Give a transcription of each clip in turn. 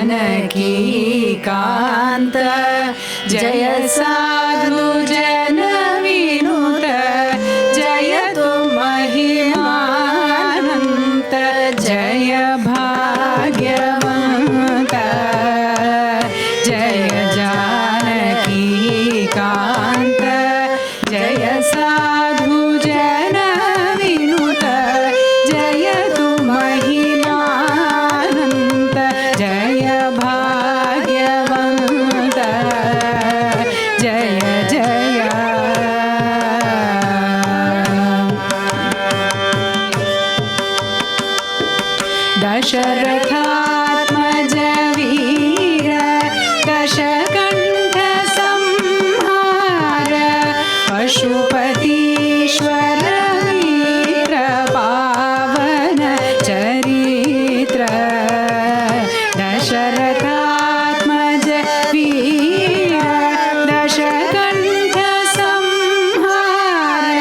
जानकीकान्त जय साधु जन विनुत जय तु महिमानन्त जय भाग्यवन्त जय जानकीकान्त जय साधु जन विनुत जय तु महिमानन्त जय भाग्यवन्त जय जय दशरथात्मज वीर दशकण्ठ संहार पशुपतीश्वर वीर पावन चरित्र दशरथात्मज वीर दशकण्ठ संहार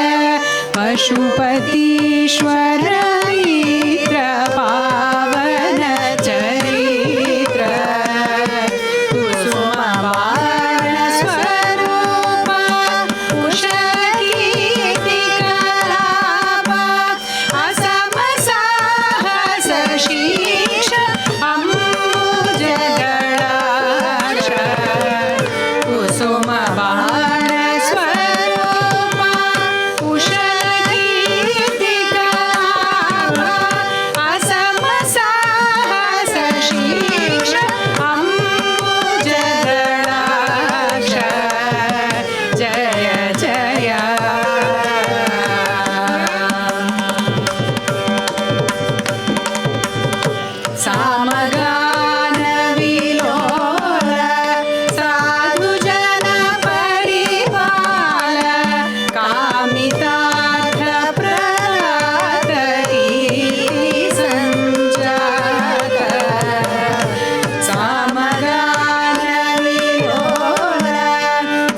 पशुपतीश्वर वीर पावन चरित्र कुसुमबाण स्वरूप उषकीर्तिकलाप असम साहस शीर्ष अम्बुजगणाक्ष कुसुमबाण स्वरूप उषकीर्तिकलाप असम साहस शीर्ष अम्बुजगणाक्ष जय जय सामगान विलोल साधुजन परिपाल कामितार्थ प्रदात कीर्ति संजात सामगान विलोल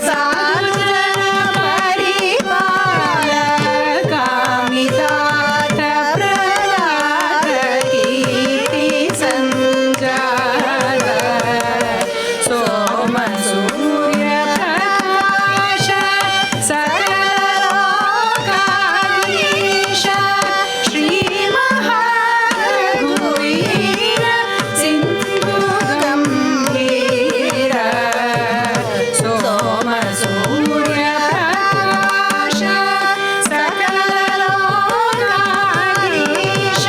साधुजन परिपाल कामितार्थ प्रदात कीर्ति संजात सोम सूर्य प्रकाश सकललोकाधीश श्री महारघुवीर सिन्धु गम्भीर सोम सूर्य प्रकाश सकललोकाधीश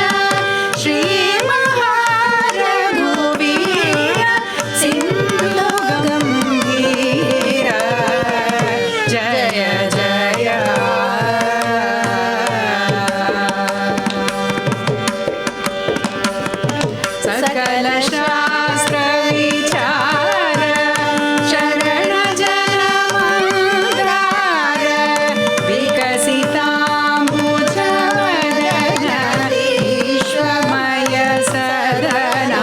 श्री महारघुवीर सिन्धु गम्भीर जय जय सकल शास्त्र विचार शरण जन मंत्रार विकसिताम्बुजवदन विश्वमय सदना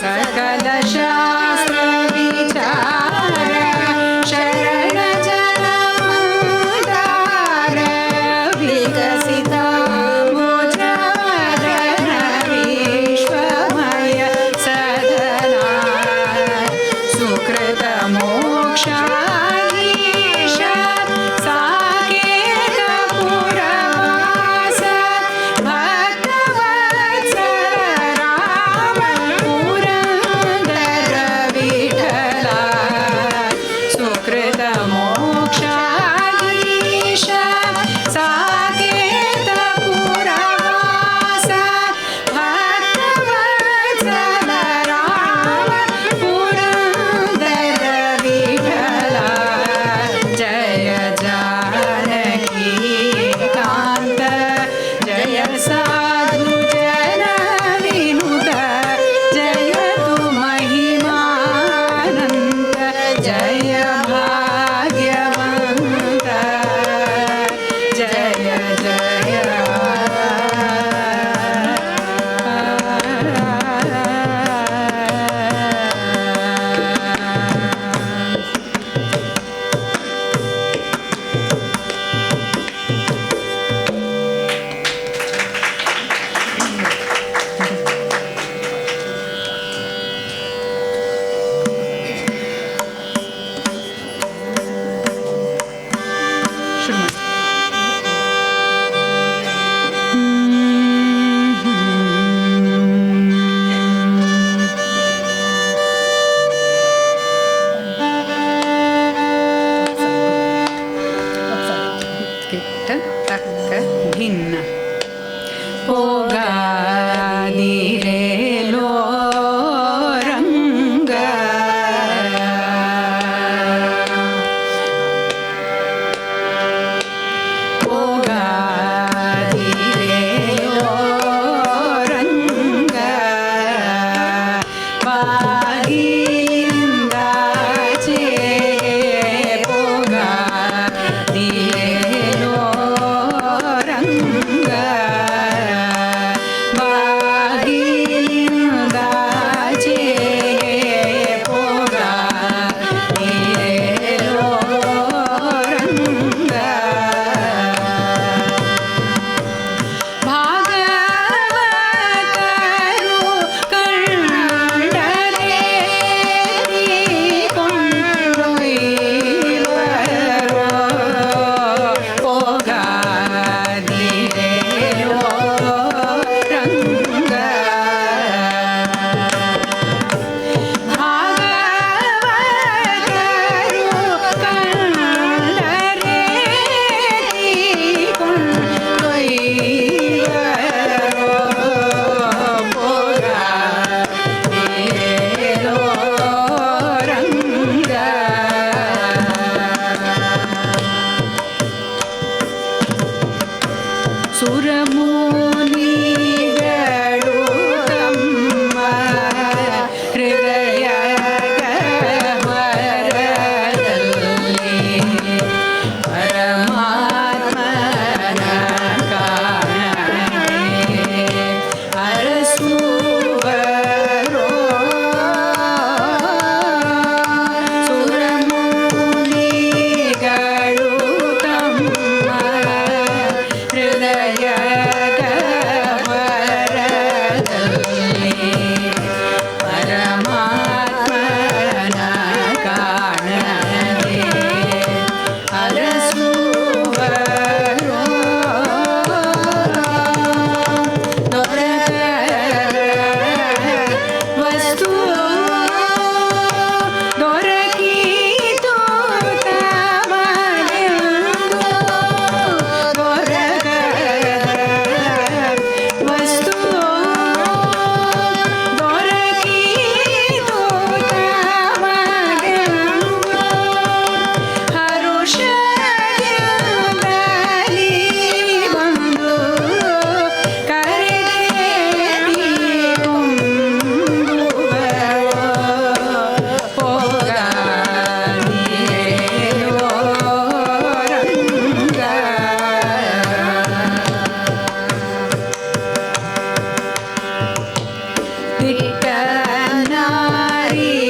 सकल शास्त्र विचार शरण जन मंत्रार विकसिताम्बुजवदन विश्वमय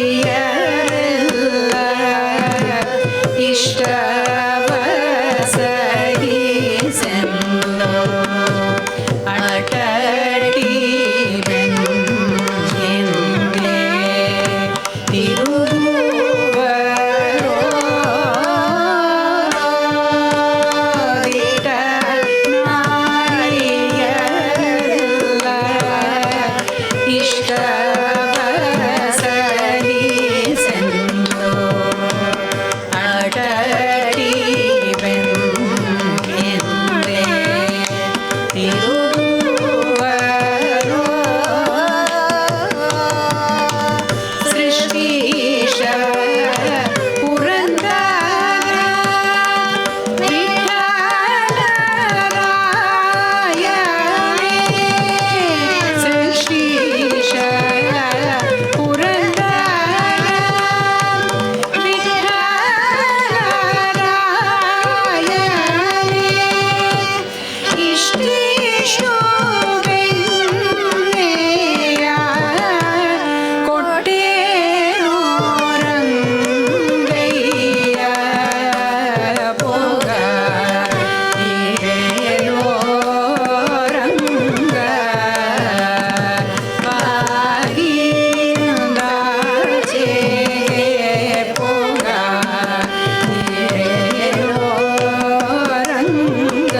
ನಾರಿಯರೆಲ್ಲ ಇಷ್ಟವ ಸಹಿಸೆಂದು ಅಟಟಿ ಬೆನ್ನಿಂದೆ ತಿರುಗುವರೋ ದಿಟ ನಾರಿಯರೆಲ್ಲ ಇಷ್ಟವ ಸಹಿಸೆಂದು ಅಟಟಿ ಬೆನ್ನಿಂದೆ ತಿರುಗುವರೋ ಸೃಷ್ಟೀಶ ಪುರಂದರ ವಿಠಲರಾಯನೇ ಸೃಷ್ಟೀಶ ಪುರಂದರ ವಿಠಲರಾಯನೇ ಇಷ್ಟೇಶು ಬೆನ್ನೆಯ ಕೊಟ್ಟೇನೋ ರಂಗಯ್ಯ ಭೋಗ ನೀಡೇನೋ ರಂಗ ಬಾಗಿಲಿಂದಾಚೆಗೆ ಭೋಗ ನೀಡೇನೋ ರಂಗ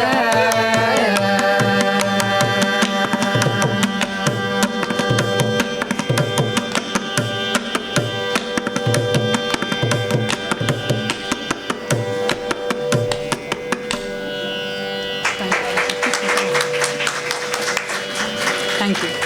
Thank you.